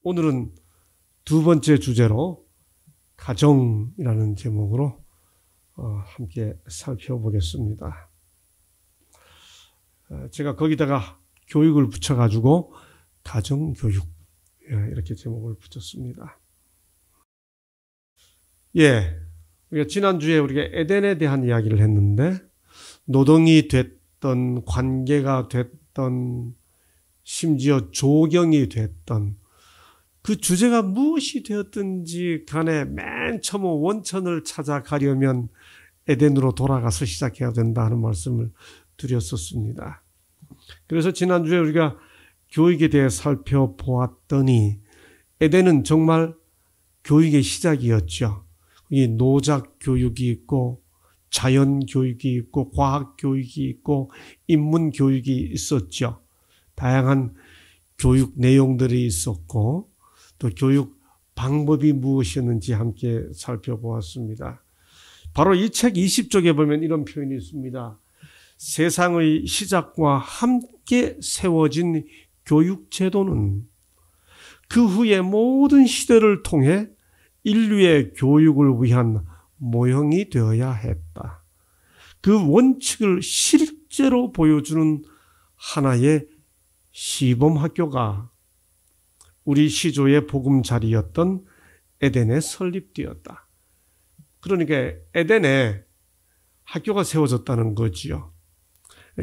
오늘은 두 번째 주제로 가정이라는 제목으로 함께 살펴보겠습니다. 제가 거기다가 교육을 붙여가지고 가정교육 이렇게 제목을 붙였습니다. 우리가 지난주에 우리가 에덴에 대한 이야기를 했는데 노동이 됐던 관계가 됐던 심지어 조경이 됐던 그 주제가 무엇이 되었든지 간에 맨 처음 원천을 찾아가려면 에덴으로 돌아가서 시작해야 된다 하는 말씀을 드렸었습니다. 그래서 지난주에 우리가 교육에 대해 살펴보았더니 에덴은 정말 교육의 시작이었죠. 이 노작 교육이 있고 자연 교육이 있고 과학 교육이 있고 인문 교육이 있었죠. 다양한 교육 내용들이 있었고 또 교육 방법이 무엇이었는지 함께 살펴보았습니다. 바로 이 책 20쪽에 보면 이런 표현이 있습니다. 세상의 시작과 함께 세워진 교육 제도는 그 후에 모든 시대를 통해 인류의 교육을 위한 모형이 되어야 했다. 그 원칙을 실제로 보여주는 하나의 시범학교가 우리 시조의 보금자리였던 에덴에 설립되었다. 그러니까 에덴에 학교가 세워졌다는 거지요.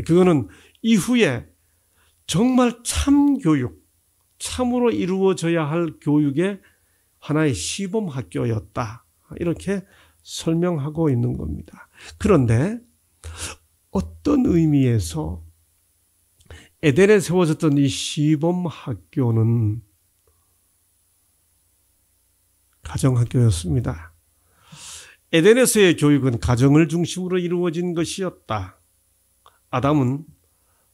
그거는 이후에 정말 참교육, 참으로 이루어져야 할 교육의 하나의 시범학교였다. 이렇게 설명하고 있는 겁니다. 그런데 어떤 의미에서 에덴에 세워졌던 이 시범학교는 가정학교였습니다. 에덴에서의 교육은 가정을 중심으로 이루어진 것이었다. 아담은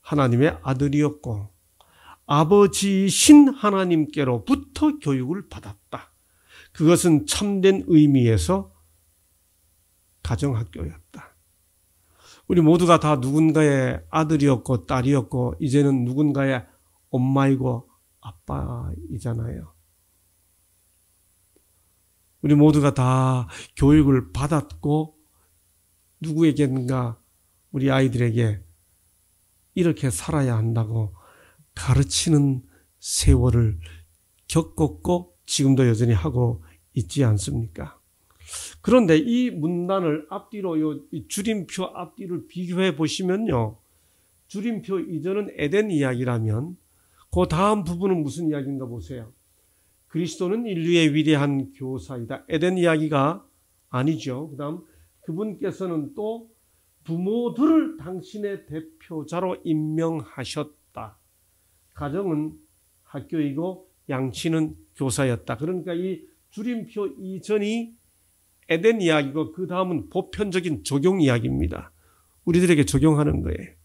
하나님의 아들이었고 아버지이신 하나님께로부터 교육을 받았다. 그것은 참된 의미에서 가정학교였다. 우리 모두가 다 누군가의 아들이었고 딸이었고 이제는 누군가의 엄마이고 아빠이잖아요. 우리 모두가 다 교육을 받았고 누구에겐가 우리 아이들에게 이렇게 살아야 한다고 가르치는 세월을 겪었고 지금도 여전히 하고 있지 않습니까? 그런데 이 문단을 앞뒤로 이 줄임표 앞뒤를 비교해 보시면요. 줄임표 이전은 에덴 이야기라면 그 다음 부분은 무슨 이야기인가 보세요. 그리스도는 인류의 위대한 교사이다. 에덴 이야기가 아니죠. 그 다음 그분께서는 또 부모들을 당신의 대표자로 임명하셨다. 가정은 학교이고 양치는 교사였다. 그러니까 이 줄임표 이전이 에덴 이야기고 그 다음은 보편적인 적용 이야기입니다. 우리들에게 적용하는 거예요.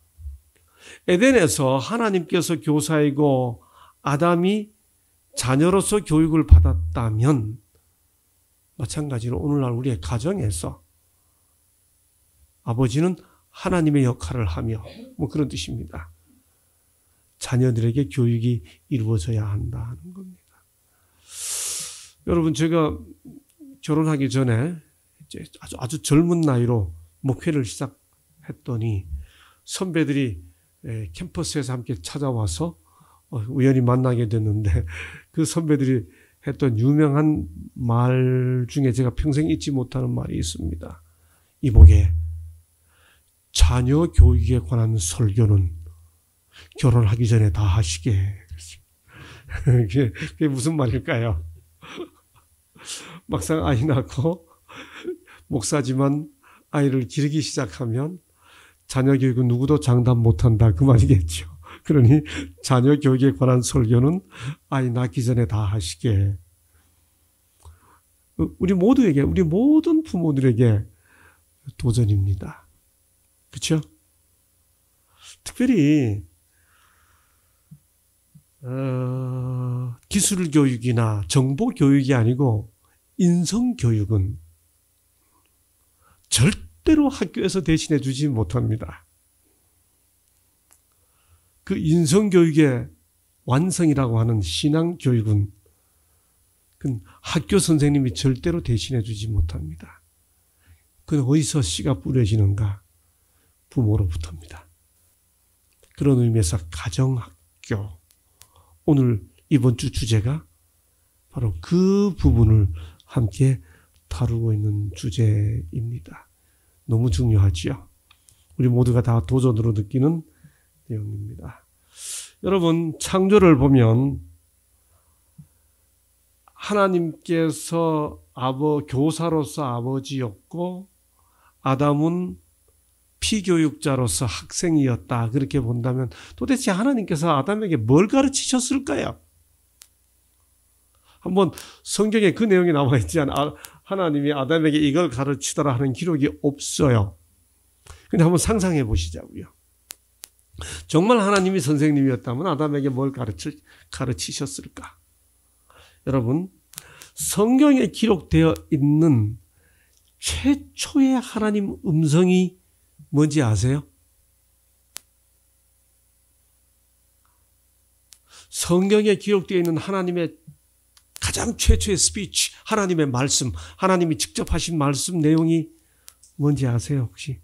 에덴에서 하나님께서 교사이고 아담이 자녀로서 교육을 받았다면 마찬가지로 오늘날 우리의 가정에서 아버지는 하나님의 역할을 하며 그런 뜻입니다. 자녀들에게 교육이 이루어져야 한다는 겁니다. 여러분 제가 결혼하기 전에 이제 아주 젊은 나이로 목회를 시작했더니 선배들이 캠퍼스에서 함께 찾아와서 우연히 만나게 됐는데 그 선배들이 했던 유명한 말 중에 제가 평생 잊지 못하는 말이 있습니다. 이보게 자녀 교육에 관한 설교는 결혼하기 전에 다 하시게. 그게 무슨 말일까요? 막상 아이 낳고 목사지만 아이를 기르기 시작하면 자녀 교육은 누구도 장담 못한다 그 말이겠죠. 그러니 자녀 교육에 관한 설교는 아이 낳기 전에 다 하시게. 우리 모두에게, 우리 모든 부모들에게 도전입니다. 그렇죠? 특별히 기술 교육이나 정보 교육이 아니고 인성 교육은 절대로 학교에서 대신해 주지 못합니다. 그 인성 교육의 완성이라고 하는 신앙 교육은 그건 학교 선생님이 절대로 대신해 주지 못합니다. 그건 어디서 씨가 뿌려지는가? 부모로부터입니다. 그런 의미에서 가정학교, 오늘 이번 주 주제가 바로 그 부분을 함께 다루고 있는 주제입니다. 너무 중요하지요. 우리 모두가 다 도전으로 느끼는 내용입니다. 여러분, 창조를 보면 하나님께서 교사로서 아버지였고 아담은 피교육자로서 학생이었다. 그렇게 본다면 도대체 하나님께서 아담에게 뭘 가르치셨을까요? 한번 성경에 그 내용이 나와 있지 않아 하나님이 아담에게 이걸 가르치더라 하는 기록이 없어요. 근데 한번 상상해 보시자고요. 정말 하나님이 선생님이었다면 아담에게 뭘 가르치셨을까? 여러분, 성경에 기록되어 있는 최초의 하나님 음성이 뭔지 아세요? 성경에 기록되어 있는 하나님의 가장 최초의 스피치, 하나님의 말씀, 하나님이 직접 하신 말씀 내용이 뭔지 아세요, 혹시?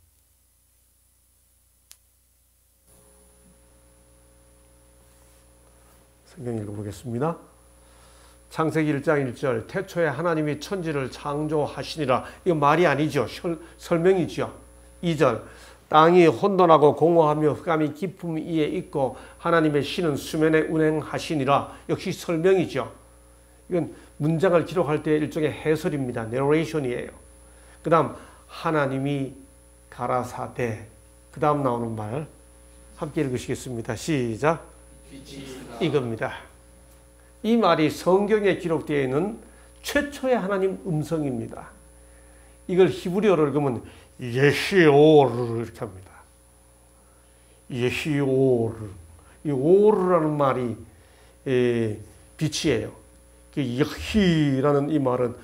성경 읽어보겠습니다. 창세기 1장 1절, 태초에 하나님이 천지를 창조하시니라. 이거 말이 아니죠. 설명이죠. 2절, 땅이 혼돈하고 공허하며 흑암이 깊음 위에 있고 하나님의 신은 수면에 운행하시니라. 역시 설명이죠. 이건 문장을 기록할 때 일종의 해설입니다. 내레이션이에요. 그 다음 하나님이 가라사대, 그 다음 나오는 말 함께 읽으시겠습니다. 시작. 이겁니다. 이 말이 성경에 기록되어 있는 최초의 하나님 음성입니다. 이걸 히브리어로 읽으면 예시오르 이렇게 합니다. 예시오르. 이 오르라는 말이 빛이에요. 여히라는 이 말은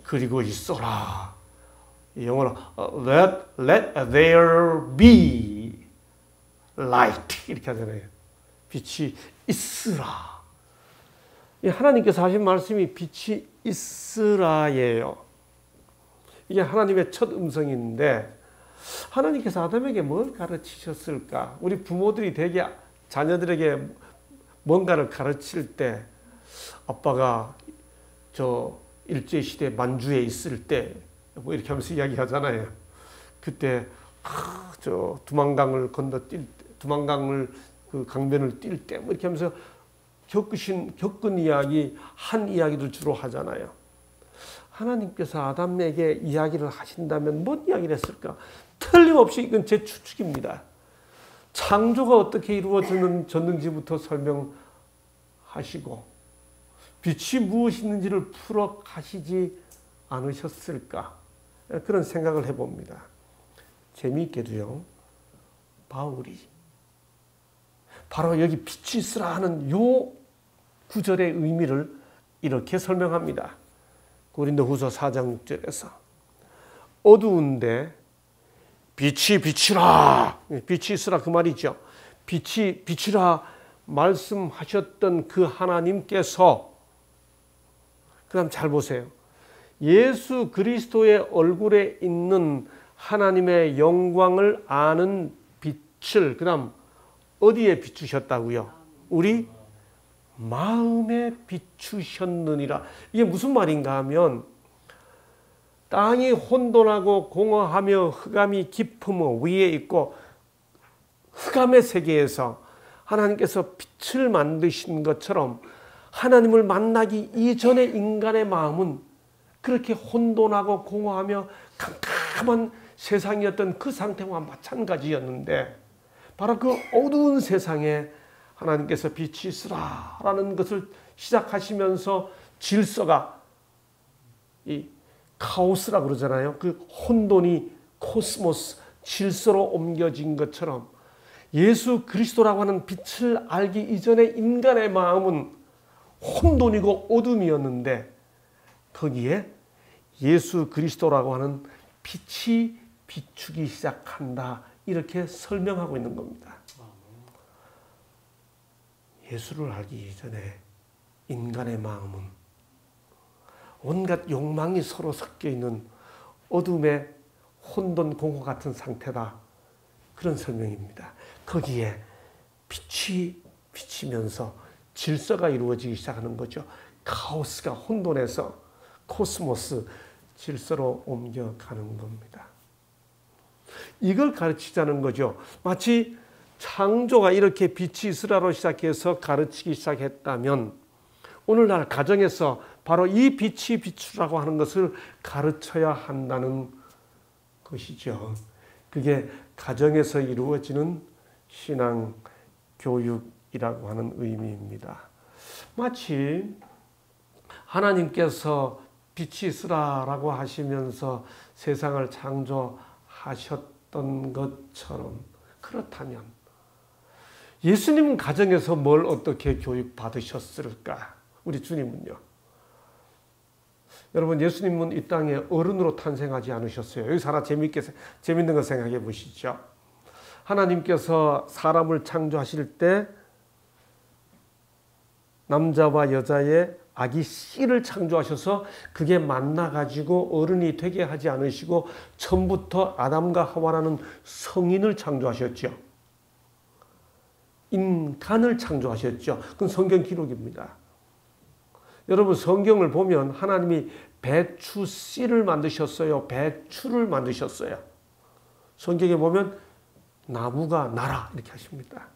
그리고 있어라. 영어로 let there be light 이렇게 하잖아요. 빛이 있으라. 하나님께서 하신 말씀이 빛이 있으라예요. 이게 하나님의 첫 음성인데 하나님께서 아담에게 뭘 가르치셨을까? 우리 부모들이 대개 자녀들에게 뭔가를 가르칠 때 아빠가 저 일제시대 만주에 있을 때 뭐 이렇게 하면서 이야기하잖아요. 그때 저 두만강을 두만강을 그 강변을 뛸 때 뭐 이렇게 하면서 겪은 이야기, 한 이야기를 주로 하잖아요. 하나님께서 아담에게 이야기를 하신다면 뭔 이야기를 했을까? 틀림없이 이건 제 추측입니다. 창조가 어떻게 이루어졌는지부터 설명하시고 빛이 무엇이있는지를 풀어 가시지 않으셨을까? 그런 생각을 해봅니다. 재미있게도요. 바울이 바로 여기 빛이 있으라 하는 요 구절의 의미를 이렇게 설명합니다. 고린도후서 4장 6절에서 어두운데 빛이 비치라, 빛이 있으라 그 말이죠. 빛이 비치라 말씀하셨던 그 하나님께서, 그 다음 잘 보세요. 예수 그리스도의 얼굴에 있는 하나님의 영광을 아는 빛을 그 다음 어디에 비추셨다고요? 우리 마음에 비추셨느니라. 이게 무슨 말인가 하면 땅이 혼돈하고 공허하며 흑암이 깊음 위에 있고 흑암의 세계에서 하나님께서 빛을 만드신 것처럼 하나님을 만나기 이전의 인간의 마음은 그렇게 혼돈하고 공허하며 캄캄한 세상이었던 그 상태와 마찬가지였는데 바로 그 어두운 세상에 하나님께서 빛이 있으라라는 것을 시작하시면서 질서가 이 카오스라 그러잖아요. 그 혼돈이 코스모스 질서로 옮겨진 것처럼 예수 그리스도라고 하는 빛을 알기 이전의 인간의 마음은 혼돈이고 어둠이었는데 거기에 예수 그리스도라고 하는 빛이 비추기 시작한다. 이렇게 설명하고 있는 겁니다. 예수를 알기 이전에 인간의 마음은 온갖 욕망이 서로 섞여 있는 어둠의 혼돈 공허 같은 상태다. 그런 설명입니다. 거기에 빛이 비치면서 질서가 이루어지기 시작하는 거죠. 카오스가 혼돈에서 코스모스 질서로 옮겨가는 겁니다. 이걸 가르치자는 거죠. 마치 창조가 이렇게 빛이 있으라로 시작해서 가르치기 시작했다면 오늘날 가정에서 바로 이 빛이 비추라고 하는 것을 가르쳐야 한다는 것이죠. 그게 가정에서 이루어지는 신앙 교육이라고 하는 의미입니다. 마치 하나님께서 빛이 있으라라고 하시면서 세상을 창조하셨던 것처럼, 그렇다면 예수님은 가정에서 뭘 어떻게 교육받으셨을까? 우리 주님은요. 여러분, 예수님은 이 땅에 어른으로 탄생하지 않으셨어요. 여기서 하나 재밌는 거 생각해 보시죠. 하나님께서 사람을 창조하실 때 남자와 여자의 아기 씨를 창조하셔서 그게 만나가지고 어른이 되게 하지 않으시고 처음부터 아담과 하와라는 성인을 창조하셨죠. 인간을 창조하셨죠. 그건 성경 기록입니다. 여러분, 성경을 보면 하나님이 배추 씨를 만드셨어요. 배추를 만드셨어요. 성경에 보면 나무가 나라 이렇게 하십니다.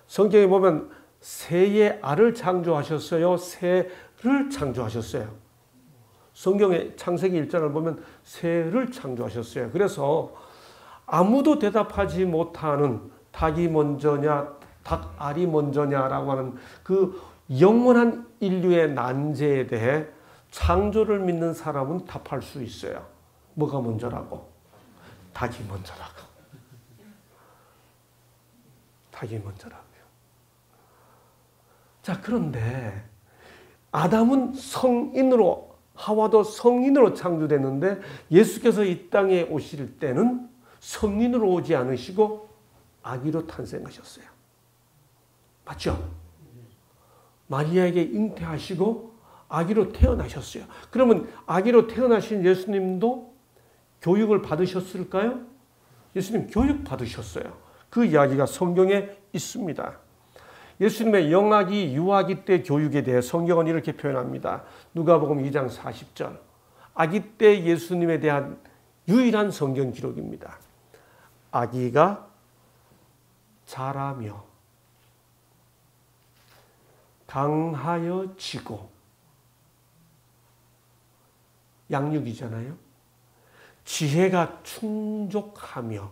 성경에 보면 새의 알을 창조하셨어요. 새를 창조하셨어요. 성경의 창세기 1장을 보면 새를 창조하셨어요. 그래서 아무도 대답하지 못하는 닭이 먼저냐 닭알이 먼저냐라고 하는 그 영원한 인류의 난제에 대해 창조를 믿는 사람은 답할 수 있어요. 뭐가 먼저라고? 닭이 먼저라고. 닭이 먼저라고요. 자, 그런데 아담은 성인으로, 하와도 성인으로 창조됐는데 예수께서 이 땅에 오실 때는 성인으로 오지 않으시고 아기로 탄생하셨어요. 맞죠? 마리아에게 잉태하시고 아기로 태어나셨어요. 그러면 아기로 태어나신 예수님도 교육을 받으셨을까요? 예수님 교육 받으셨어요. 그 이야기가 성경에 있습니다. 예수님의 영아기, 유아기 때 교육에 대해 성경은 이렇게 표현합니다. 누가복음 2장 40절. 아기 때 예수님에 대한 유일한 성경 기록입니다. 아기가 자라며 강하여 지고, 양육이잖아요. 지혜가 충족하며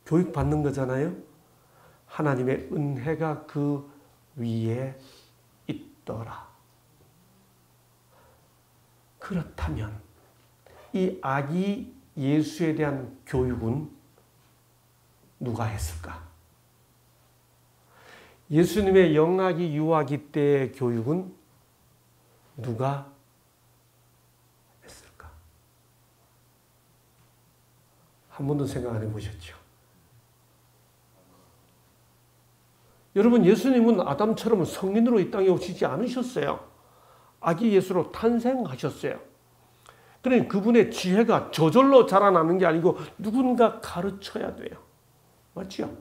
교육받는 거잖아요. 하나님의 은혜가 그 위에 있더라. 그렇다면 이 아기 예수에 대한 교육은 누가 했을까? 예수님의 영아기, 유아기 때의 교육은 누가 했을까? 한 번도 생각 안 해보셨죠? 여러분, 예수님은 아담처럼 성인으로 이 땅에 오시지 않으셨어요. 아기 예수로 탄생하셨어요. 그러니 그분의 지혜가 저절로 자라나는 게 아니고 누군가 가르쳐야 돼요. 맞죠?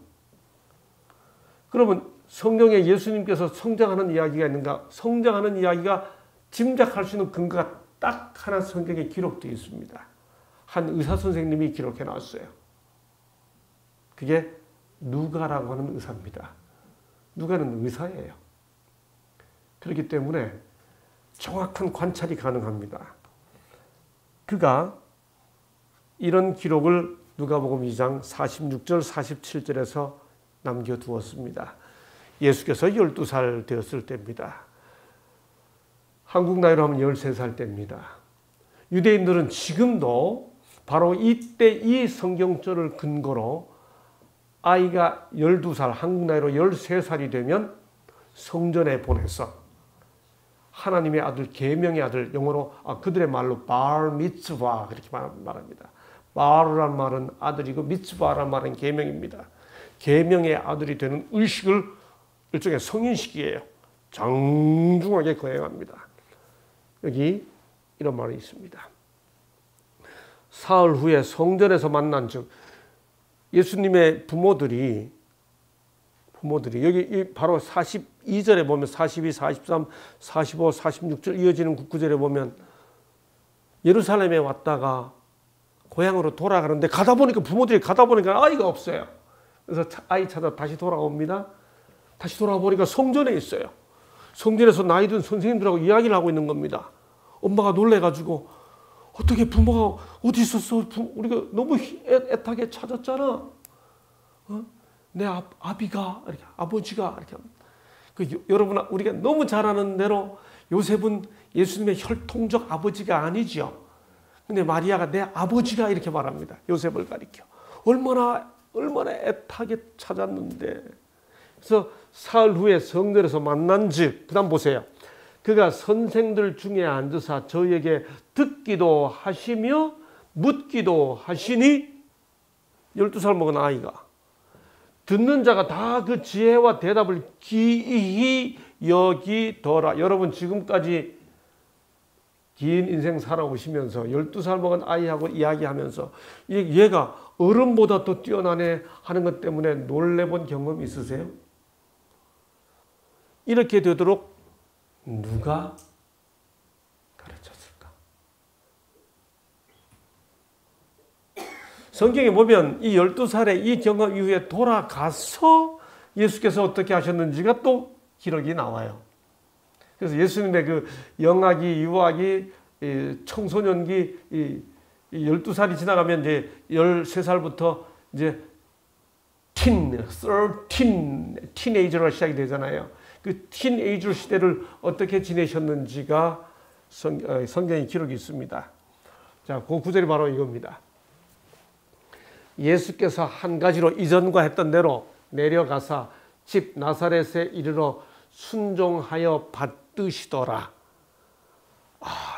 그러면 성경에 예수님께서 성장하는 이야기가 있는가? 성장하는 이야기가 짐작할 수 있는 근거가 딱 하나 성경에 기록되어 있습니다. 한 의사 선생님이 기록해 놨어요. 그게 누가라고 하는 의사입니다. 누가는 의사예요. 그렇기 때문에 정확한 관찰이 가능합니다. 그가 이런 기록을 누가복음 2장 46절 47절에서 남겨두었습니다. 예수께서 12살 되었을 때입니다. 한국 나이로 하면 13살 때입니다. 유대인들은 지금도 바로 이때 이 성경절을 근거로 아이가 12살, 한국 나이로 13살이 되면 성전에 보내서 하나님의 아들, 계명의 아들, 영어로 그들의 말로 발 미츠바 그렇게 말합니다. 발이란 말은 아들이고 미츠바란 말은 계명입니다. 계명의 아들이 되는 의식을 일종의 성인식이에요. 정중하게 거행합니다. 여기 이런 말이 있습니다. 사흘 후에 성전에서 만난 즉 예수님의 부모들이 여기 바로 42절에 보면 42, 43, 45, 46절 이어지는 구절에 보면 예루살렘에 왔다가 고향으로 돌아가는데 부모들이 가다 보니까 아이가 없어요. 그래서 아이 찾아 다시 돌아옵니다. 다시 돌아보니까 성전에 있어요. 성전에서 나이 든 선생님들하고 이야기를 하고 있는 겁니다. 엄마가 놀래가지고 어떻게 부모가 어디 있었어? 우리가 너무 애타게 찾았잖아. 내 아비가 이렇게 아버지가 이렇게 여러분 우리가 너무 잘 아는 대로 요셉은 예수님의 혈통적 아버지가 아니죠. 근데 마리아가 내 아버지가 이렇게 말합니다. 요셉을 가리켜. 얼마나 애타게 찾았는데. 그래서 사흘 후에 성전에서 만난즉 그다음 보세요. 그가 선생들 중에 앉으사 저에게 듣기도 하시며 묻기도 하시니 12살 먹은 아이가 듣는 자가 다 그 지혜와 대답을 기이히 여기더라. 여러분 지금까지 긴 인생 살아오시면서 12살 먹은 아이하고 이야기하면서 얘가 어른보다 더 뛰어나네 하는 것 때문에 놀래본 경험 있으세요? 이렇게 되도록 누가 가르쳤을까? 성경에 보면 이 12살의 이 경험 이후에 돌아가서 예수께서 어떻게 하셨는지가 또 기록이 나와요. 그래서 예수님의 그 영아기, 유아기, 청소년기, 12살이 지나가면 이제 13살부터 이제 티네이저가 시작이 되잖아요. 그 티네이저 시대를 어떻게 지내셨는지가 성경에 기록이 있습니다. 자, 그 구절이 바로 이겁니다. 예수께서 한 가지로 이전과 했던 대로 내려가사 집 나사렛에 이르러 순종하여 받드시더라.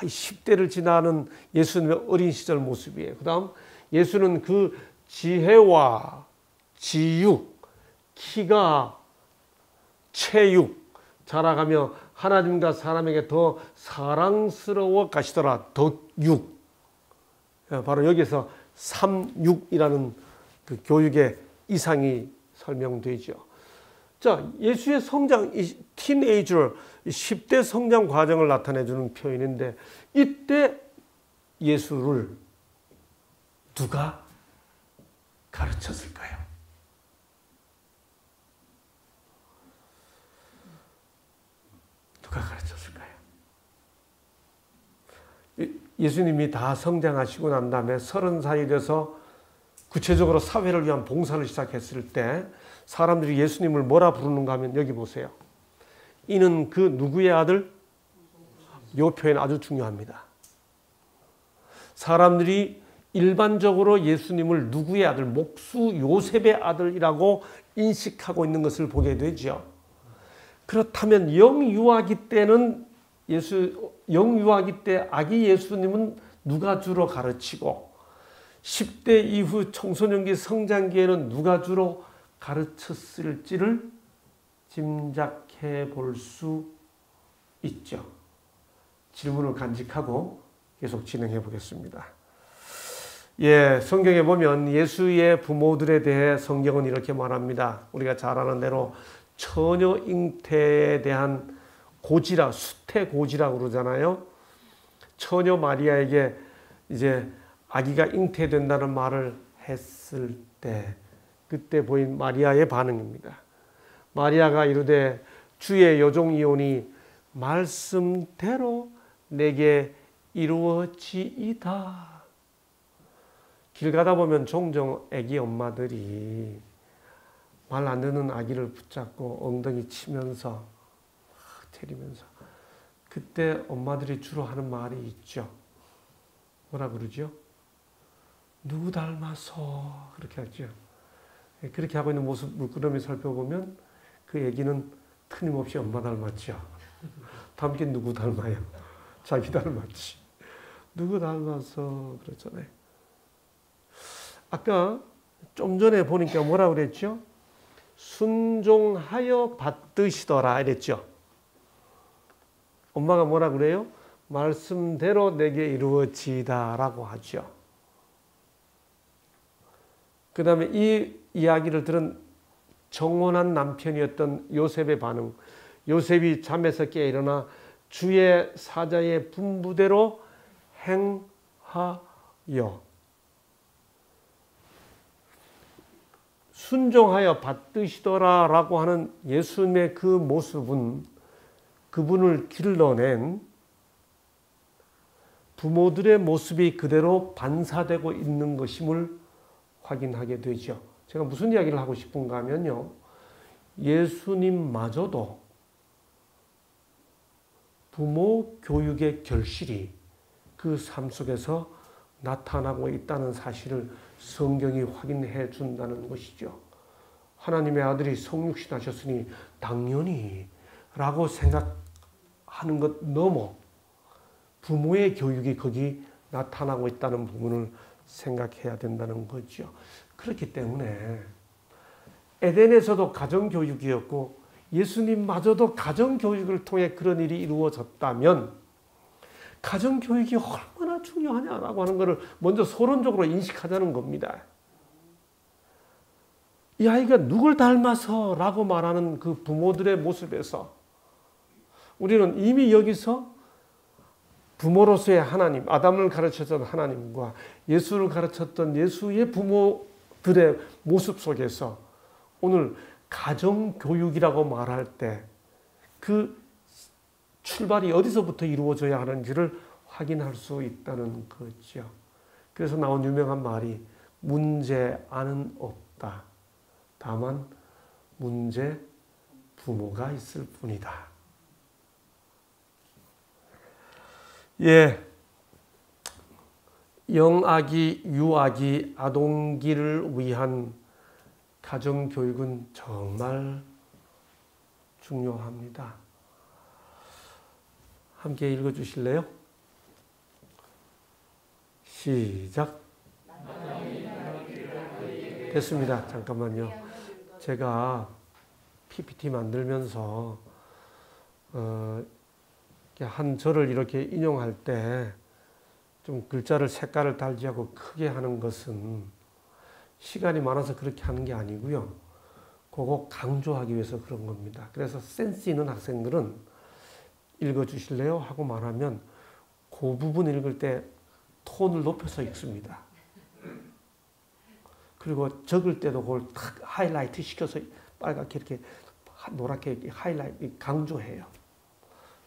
이 10대를 지나는 예수님의 어린 시절 모습이에요. 그 다음 예수는 그 지혜와 지육, 키가 체육 자라가며 하나님과 사람에게 더 사랑스러워 가시더라. 덕육. 바로 여기서 3육이라는 그 교육의 이상이 설명되죠. 자, 예수의 성장, 이 티네이저, 10대 성장 과정을 나타내주는 표현인데 이때 예수를 누가 가르쳤을까요? 누가 가르쳤을까요? 예수님이 다 성장하시고 난 다음에 30살이 돼서 구체적으로 사회를 위한 봉사를 시작했을 때 사람들이 예수님을 뭐라 부르는가 하면 여기 보세요. 이는 그 누구의 아들? 이 표현 아주 중요합니다. 사람들이 일반적으로 예수님을 누구의 아들? 목수 요셉의 아들이라고 인식하고 있는 것을 보게 되죠. 그렇다면 영유아기 때는 영유아기 때 아기 예수님은 누가 주로 가르치고 10대 이후 청소년기 성장기에는 누가 주로 가르쳤을지를 짐작해 볼 수 있죠. 질문을 간직하고 계속 진행해 보겠습니다. 성경에 보면 예수의 부모들에 대해 성경은 이렇게 말합니다. 우리가 잘 아는 대로 처녀 잉태에 대한 수태 고지라고 그러잖아요. 처녀 마리아에게 이제 아기가 잉태된다는 말을 했을 때 그때 보인 마리아의 반응입니다. 마리아가 이르되 주의 여종이오니 말씀대로 내게 이루어지이다. 길 가다 보면 종종 아기 엄마들이 말 안 듣는 아기를 붙잡고 엉덩이 치면서 때리면서 그때 엄마들이 주로 하는 말이 있죠. 뭐라 그러죠? 누구 닮아서 그렇게 하죠. 그렇게 하고 있는 모습 물끄러미 살펴보면 그 애기는 틀림없이 엄마 닮았죠. 닮긴 누구 닮아요? 자기 닮았지. 누구 닮아서 그랬잖아요. 아까 좀 전에 보니까 뭐라 그랬죠? 순종하여 받드시더라 이랬죠. 엄마가 뭐라 그래요? 말씀대로 내게 이루어지이다 라고 하죠. 그 다음에 이 이야기를 들은 정혼한 남편이었던 요셉의 반응. 요셉이 잠에서 깨 일어나 주의 사자의 분부대로 행하여 순종하여 받드시더라 라고 하는 예수님의 그 모습은 그분을 길러낸 부모들의 모습이 그대로 반사되고 있는 것임을 확인하게 되죠. 제가 무슨 이야기를 하고 싶은가 하면요. 예수님마저도 부모 교육의 결실이 그 삶 속에서 나타나고 있다는 사실을 성경이 확인해 준다는 것이죠. 하나님의 아들이 성육신 하셨으니 당연히 라고 생각하는 것 넘어 부모의 교육이 거기 나타나고 있다는 부분을 생각해야 된다는 거죠. 그렇기 때문에 에덴에서도 가정교육이었고 예수님마저도 가정교육을 통해 그런 일이 이루어졌다면 가정교육이 얼마나 중요하냐라고 하는 것을 먼저 서론적으로 인식하자는 겁니다. 이 아이가 누굴 닮아서 라고 말하는 그 부모들의 모습에서 우리는 이미 여기서 부모로서의 하나님, 아담을 가르쳤던 하나님과 예수를 가르쳤던 예수의 부모들의 모습 속에서 오늘 가정교육이라고 말할 때 그 출발이 어디서부터 이루어져야 하는지를 확인할 수 있다는 거죠. 그래서 나온 유명한 말이 문제아는 없다. 다만 문제 부모가 있을 뿐이다. 예, 영아기, 유아기, 아동기를 위한 가정교육은 정말 중요합니다. 함께 읽어주실래요? 시작. 됐습니다. 잠깐만요. 제가 PPT 만들면서 한 절을 이렇게 인용할 때 좀 글자를 색깔을 달지 않고 크게 하는 것은 시간이 많아서 그렇게 하는 게 아니고요. 그거 강조하기 위해서 그런 겁니다. 그래서 센스 있는 학생들은 읽어주실래요? 하고 말하면 그 부분 읽을 때 톤을 높여서 읽습니다. 그리고 적을 때도 그걸 탁 하이라이트 시켜서 빨갛게 이렇게 노랗게 하이라이트 강조해요.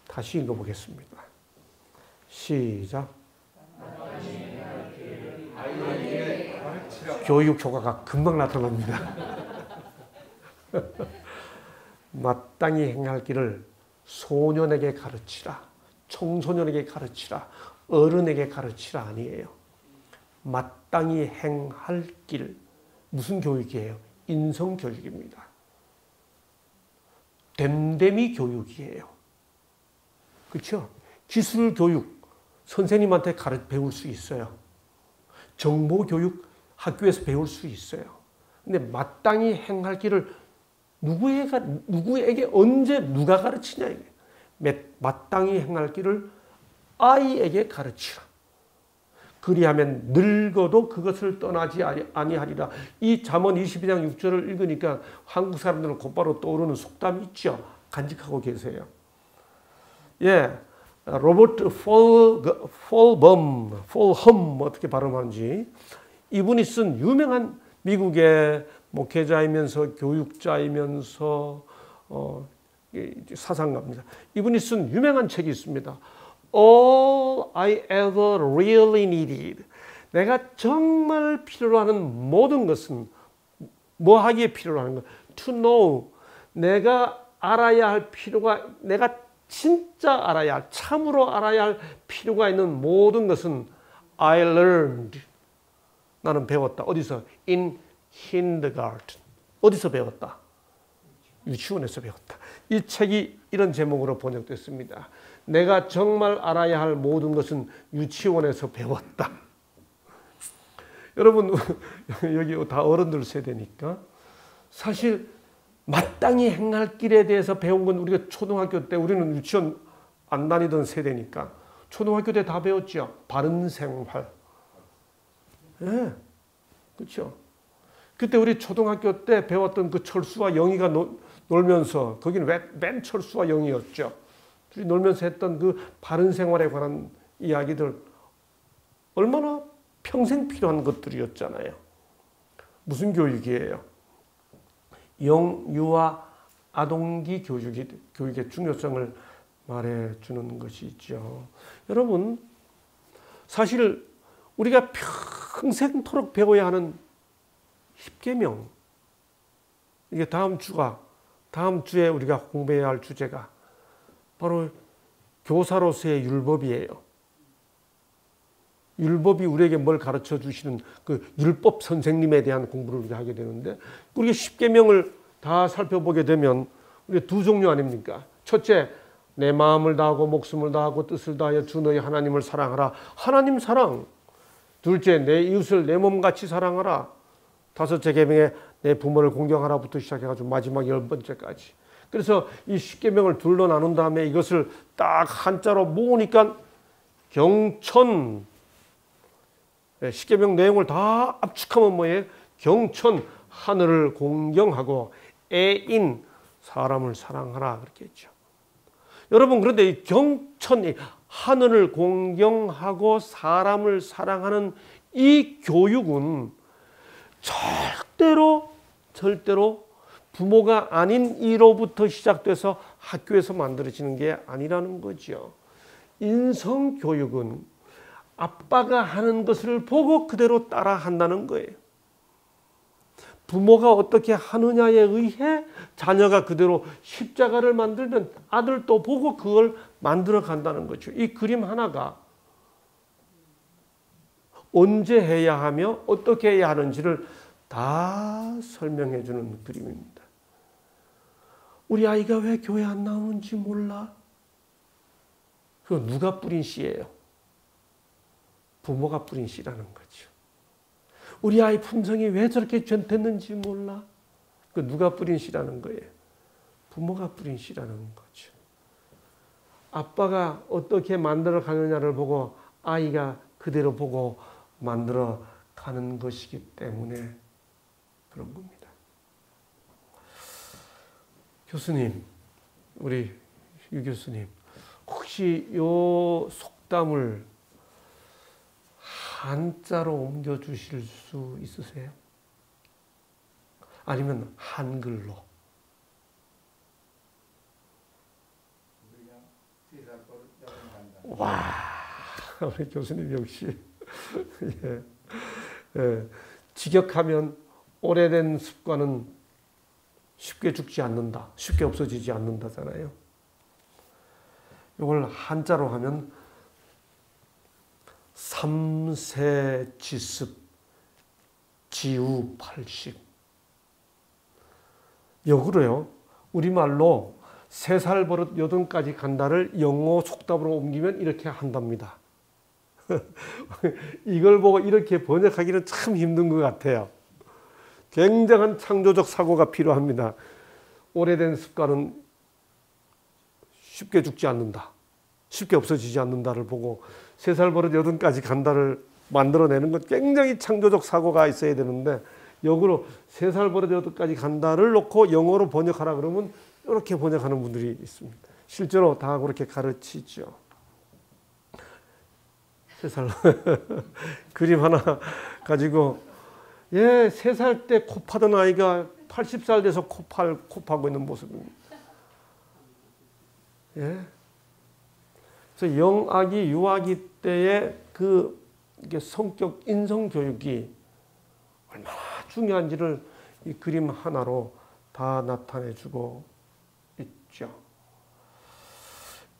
다시 읽어보겠습니다. 시작. 교육 효과가 금방 나타납니다. 마땅히 행할 길을 소년에게 가르치라. 청소년에게 가르치라. 어른에게 가르치라 아니에요. 마땅히 행할 길. 무슨 교육이에요? 인성교육입니다. 됨됨이 교육이에요. 그렇죠? 기술교육. 선생님한테 배울 수 있어요. 정보교육 학교에서 배울 수 있어요. 근데 마땅히 행할 길을 누구에게 언제 누가 가르치냐 이게. 마땅히 행할 길을 아이에게 가르치라. 그리하면 늙어도 그것을 떠나지 아니하리라. 이 잠언 22장 6절을 읽으니까 한국 사람들은 곧바로 떠오르는 속담이 있죠. 간직하고 계세요. 예, 로버트 폴범 어떻게 발음하는지 이분이 쓴 유명한 미국의 목회자이면서 교육자이면서 사상가입니다. 이분이 쓴 유명한 책이 있습니다. All I ever really needed. 내가 정말 필요로 하는 모든 것은 뭐 하기에 필요로 하는 것? To know. 내가 알아야 할 필요가, 내가 진짜 알아야 할, 참으로 알아야 할 필요가 있는 모든 것은 I learned. 나는 배웠다. 어디서? In kindergarten. 어디서 배웠다? 유치원에서 배웠다. 이 책이 이런 제목으로 번역됐습니다. 내가 정말 알아야 할 모든 것은 유치원에서 배웠다. 여러분 여기 다 어른들 세대니까 사실 마땅히 행할 길에 대해서 배운 건 우리가 초등학교 때 우리는 유치원 안 다니던 세대니까 초등학교 때 다 배웠죠. 바른 생활. 예, 그렇죠. 그때 우리 초등학교 때 배웠던 그 철수와 영희가 놀면서 거기는 맨 철수와 영희였죠. 둘이 놀면서 했던 그 바른 생활에 관한 이야기들 얼마나 평생 필요한 것들이었잖아요. 무슨 교육이에요? 영유아 아동기 교육의 중요성을 말해주는 것이죠. 여러분, 사실 우리가 평생토록 배워야 하는 10계명, 이게 다음 주에 우리가 공부해야 할 주제가 바로 교사로서의 율법이에요. 율법이 우리에게 뭘 가르쳐 주시는 그 율법 선생님에 대한 공부를 우리가 하게 되는데, 우리가 10계명을 다 살펴보게 되면 우리가 두 종류 아닙니까? 첫째, 내 마음을 다하고 목숨을 다하고 뜻을 다하여 주 너희 하나님을 사랑하라. 하나님 사랑. 둘째, 내 이웃을 내 몸같이 사랑하라. 다섯째 계명에 내 부모를 공경하라부터 시작해가지고 마지막 10번째까지. 그래서 이 10계명을 둘로 나눈 다음에 이것을 딱 한자로 모으니까 경천. 10계명 내용을 다 압축하면 뭐예요? 경천, 하늘을 공경하고 애인, 사람을 사랑하라 그렇게 했죠. 여러분, 그런데 이 경천이 하늘을 공경하고 사람을 사랑하는 이 교육은 절대로 부모가 아닌 이로부터 시작돼서 학교에서 만들어지는 게 아니라는 거죠. 인성교육은 아빠가 하는 것을 보고 그대로 따라 한다는 거예요. 부모가 어떻게 하느냐에 의해 자녀가 그대로 십자가를 만들면 아들도 보고 그걸 만들어 간다는 거죠. 이 그림 하나가 언제 해야 하며 어떻게 해야 하는지를 다 설명해 주는 그림입니다. 우리 아이가 왜 교회 안 나오는지 몰라? 그거 누가 뿌린 씨예요? 부모가 뿌린 씨라는 거죠. 우리 아이 품성이 왜 저렇게 됐는지 몰라? 그 누가 뿌린 씨라는 거예요? 부모가 뿌린 씨라는 거죠. 아빠가 어떻게 만들어 가느냐를 보고 아이가 그대로 보고 만들어 가는 것이기 때문에 그런 겁니다. 교수님, 우리 유 교수님, 혹시 요 속담을 한자로 옮겨 주실 수 있으세요? 아니면 한글로? 와, 우리 교수님 역시 예, 예. 직역하면 오래된 습관은 쉽게 죽지 않는다, 쉽게 없어지지 않는다잖아요. 이걸 한자로 하면 삼세지습 지우80. 역으로요, 우리말로 3살 버릇 8까지 간다를 영어 속담으로 옮기면 이렇게 한답니다. 이걸 보고 이렇게 번역하기는 참 힘든 것 같아요. 굉장한 창조적 사고가 필요합니다. 오래된 습관은 쉽게 죽지 않는다, 쉽게 없어지지 않는다를 보고 3살 버릇 8까지 간다를 만들어내는 건 굉장히 창조적 사고가 있어야 되는데, 역으로 3살 버릇 8까지 간다를 놓고 영어로 번역하라 그러면 이렇게 번역하는 분들이 있습니다. 실제로 다 그렇게 가르치죠. 3살 그림 하나 가지고, 예, 3살 때 코 파던 아이가 80살 돼서 코 파고 있는 모습입니다. 예. 그래서 영아기, 유아기 때의 이게 성격, 인성 교육이 얼마나 중요한지를 이 그림 하나로 다 나타내주고 있죠.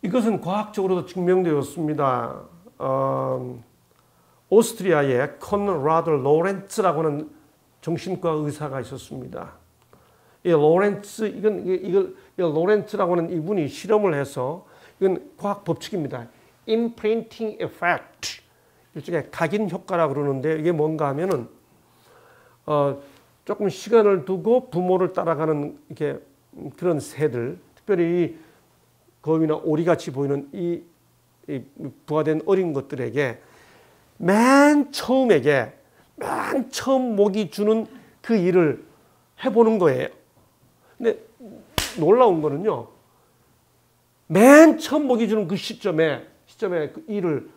이것은 과학적으로도 증명되었습니다. 오스트리아의 콘라드 로렌츠라고 하는 정신과 의사가 있었습니다. 이 로렌츠라고 하는 이분이 실험을 해서, 이건 과학 법칙입니다. imprinting effect, 일종의 각인 효과라고 그러는데, 이게 뭔가 하면은 조금 시간을 두고 부모를 따라가는 이렇게 그런 새들, 특별히 거위나 오리같이 보이는 이 부화된 어린 것들에게 맨 처음 먹이 주는 그 일을 해보는 거예요. 근데 놀라운 거는요, 맨 처음 먹이 주는 그 시점에 그 일을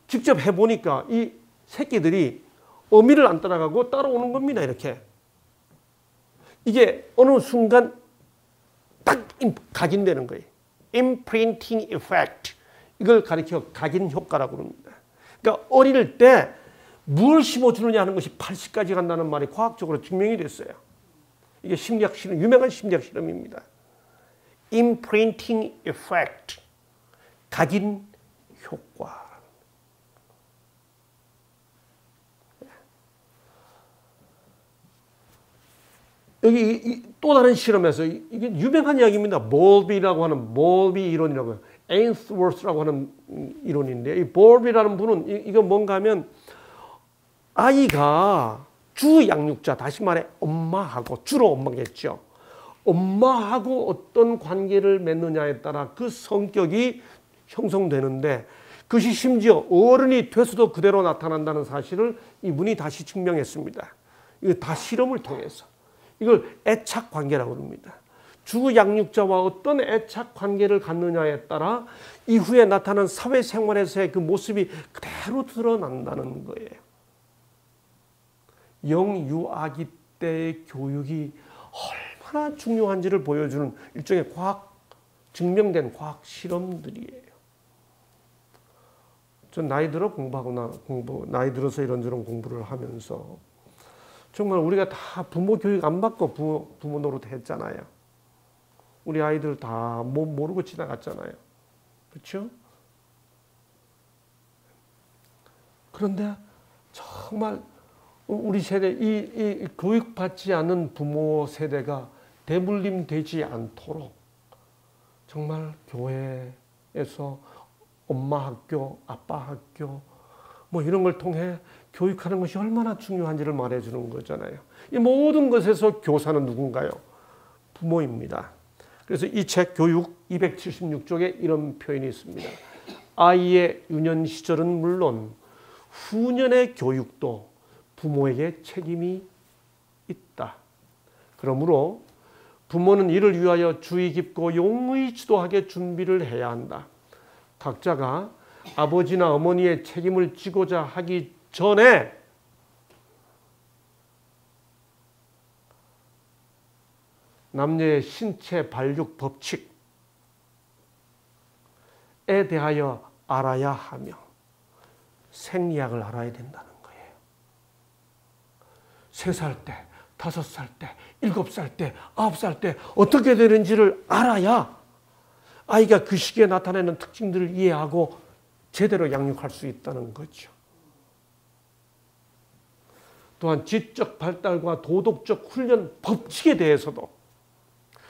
직접 해보니까 이 새끼들이 어미를 안 따라가고 따라오는 겁니다. 이렇게. 이게 어느 순간 딱 각인되는 거예요. imprinting effect. 이걸 가리켜 각인 효과라고 합니다. 그러니까 어릴 때 뭘 심어주느냐 하는 것이 80까지 간다는 말이 과학적으로 증명이 됐어요. 이게 심리학 실험, 유명한 심리학 실험입니다. imprinting effect. 각인 효과. 여기 또 다른 실험에서 이게 유명한 이야기입니다. 볼비라고 하는 볼비 이론이라고 해요. 에인스워스라고 하는 이론인데 이 볼비라는 분은 이거 뭔가 하면 아이가 주 양육자, 다시 말해 엄마하고, 주로 엄마겠죠. 엄마하고 어떤 관계를 맺느냐에 따라 그 성격이 형성되는데 그것이 심지어 어른이 돼서도 그대로 나타난다는 사실을 이분이 다시 증명했습니다. 이거 다 실험을 통해서. 이걸 애착 관계라고 합니다. 주 양육자와 어떤 애착 관계를 갖느냐에 따라 이후에 나타난 사회생활에서의 그 모습이 그대로 드러난다는 거예요. 영유아기 때의 교육이 얼마나 중요한지를 보여주는 일종의 증명된 과학 실험들이에요. 전 나이 들어 나이 들어서 이런저런 공부를 하면서 정말 우리가 다 부모 교육 안 받고 부모 노릇 했잖아요. 우리 아이들 다 모르고 지나갔잖아요. 그렇죠? 그런데 정말 우리 세대, 이 교육받지 않은 부모 세대가 대물림되지 않도록 정말 교회에서 엄마 학교, 아빠 학교 뭐 이런 걸 통해 교육하는 것이 얼마나 중요한지를 말해주는 거잖아요. 이 모든 것에서 교사는 누군가요? 부모입니다. 그래서 이 책 교육 276쪽에 이런 표현이 있습니다. 아이의 유년 시절은 물론 후년의 교육도 부모에게 책임이 있다. 그러므로 부모는 이를 위하여 주의 깊고 용의 지도하게 준비를 해야 한다. 각자가 아버지나 어머니의 책임을 지고자 하기 전에 남녀의 신체 발육 법칙에 대하여 알아야 하며 생리학을 알아야 된다는 거예요. 3살 때, 5살 때, 7살 때, 9살 때 어떻게 되는지를 알아야 아이가 그 시기에 나타내는 특징들을 이해하고 제대로 양육할 수 있다는 거죠. 또한 지적 발달과 도덕적 훈련 법칙에 대해서도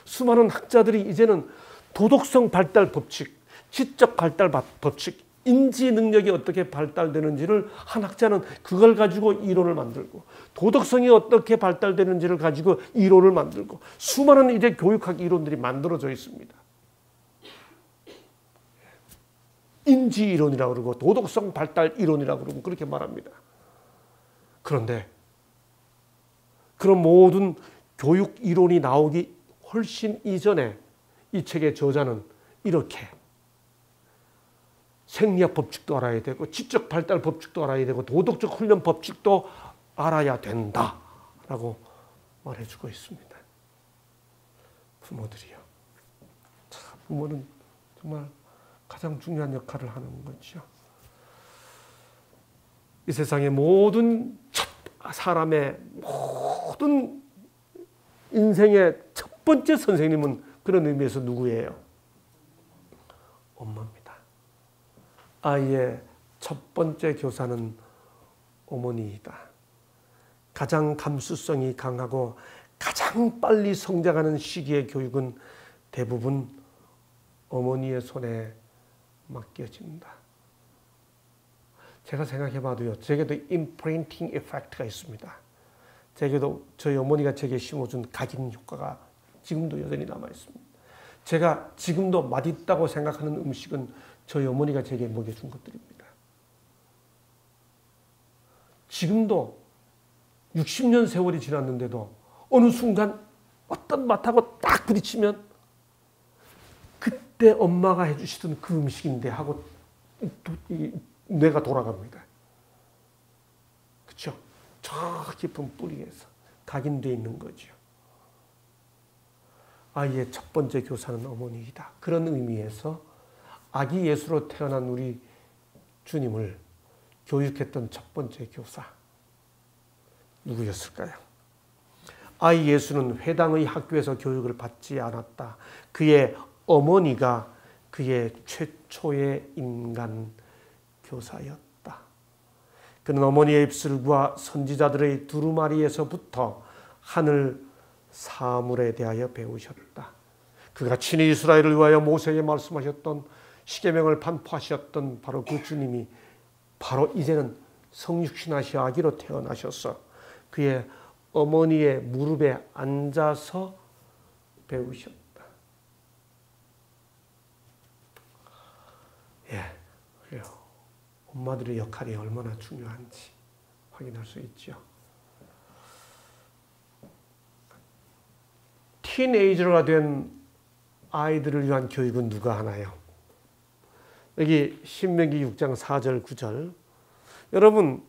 수많은 학자들이 이제는 도덕성 발달 법칙, 지적 발달 법칙, 인지 능력이 어떻게 발달되는지를 한 학자는 그걸 가지고 이론을 만들고 도덕성이 어떻게 발달되는지를 가지고 이론을 만들고 수많은 이제 교육학 이론들이 만들어져 있습니다. 인지 이론이라고 그러고 도덕성 발달 이론이라고 그러고 그렇게 말합니다. 그런데 그런 모든 교육 이론이 나오기 훨씬 이전에 이 책의 저자는 이렇게 생리학 법칙도 알아야 되고 지적 발달 법칙도 알아야 되고 도덕적 훈련 법칙도 알아야 된다라고 말해주고 있습니다. 부모들이요. 부모는 정말 가장 중요한 역할을 하는 거죠. 이 세상의 모든 사람의 모든 인생의 첫 번째 선생님은 그런 의미에서 누구예요? 엄마입니다. 아이의 첫 번째 교사는 어머니이다. 가장 감수성이 강하고 가장 빨리 성장하는 시기의 교육은 대부분 어머니의 손에 맡겨진다. 제가 생각해봐도요, 제게도 imprinting effect가 있습니다. 제게도 저희 어머니가 제게 심어준 각인 효과가 지금도 여전히 남아있습니다. 제가 지금도 맛있다고 생각하는 음식은 저희 어머니가 제게 먹여준 것들입니다. 지금도 60년 세월이 지났는데도 어느 순간 어떤 맛하고 딱 부딪히면 그때 엄마가 해주시던 그 음식인데 하고 뇌가 돌아갑니다. 그렇죠? 저 깊은 뿌리에서 각인되어 있는 거죠. 아이의 첫 번째 교사는 어머니이다. 그런 의미에서 아기 예수로 태어난 우리 주님을 교육했던 첫 번째 교사 누구였을까요? 아이 예수는 회당의 학교에서 교육을 받지 않았다. 그의 어머니가 그의 최초의 인간 교사였다. 그는 어머니의 입술과 선지자들의 두루마리에서부터 하늘 사물에 대하여 배우셨다. 그가 친히 이스라엘을 위하여 모세에게 말씀하셨던 십계명을 반포하셨던 바로 그 주님이 바로 이제는 성육신하시 아기로 태어나셔서 그의 어머니의 무릎에 앉아서 배우셨다. 그래요. 엄마들의 역할이 얼마나 중요한지 확인할 수 있죠. 티네이저가 된 아이들을 위한 교육은 누가 하나요? 여기 신명기 6장 4절 9절. 여러분,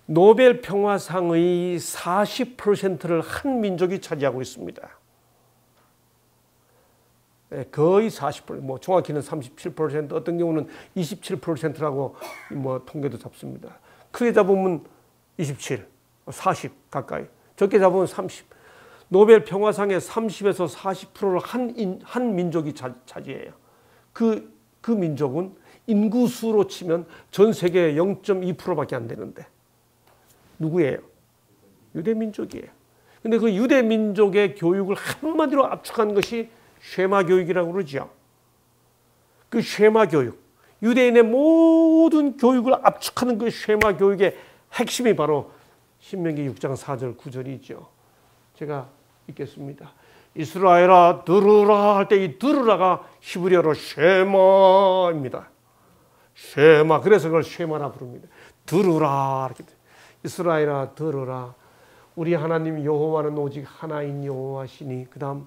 노벨 평화상의 40%를 한 민족이 차지하고 있습니다. 거의 40%, 뭐 정확히는 37%, 어떤 경우는 27%라고 뭐 통계도 잡습니다. 크게 잡으면 27, 40 가까이, 적게 잡으면 30. 노벨 평화상의 30에서 40%를 한 민족이 차지해요. 그 민족은 인구수로 치면 전 세계의 0.2%밖에 안 되는데 누구예요? 유대민족이에요. 근데 그 유대민족의 교육을 한마디로 압축한 것이 쉐마 교육이라고 그러죠. 그 쉐마 교육, 유대인의 모든 교육을 압축하는 그 쉐마 교육의 핵심이 바로 신명기 6장 4절 9절이죠. 제가 읽겠습니다. 이스라엘아 들으라 할 때 이 들으라가 히브리어로 쉐마입니다. 쉐마. 그래서 그걸 쉐마라 부릅니다. 들으라. 이렇게. 이스라엘아 들으라. 우리 하나님 여호와는 오직 하나인 여호와시니 그다음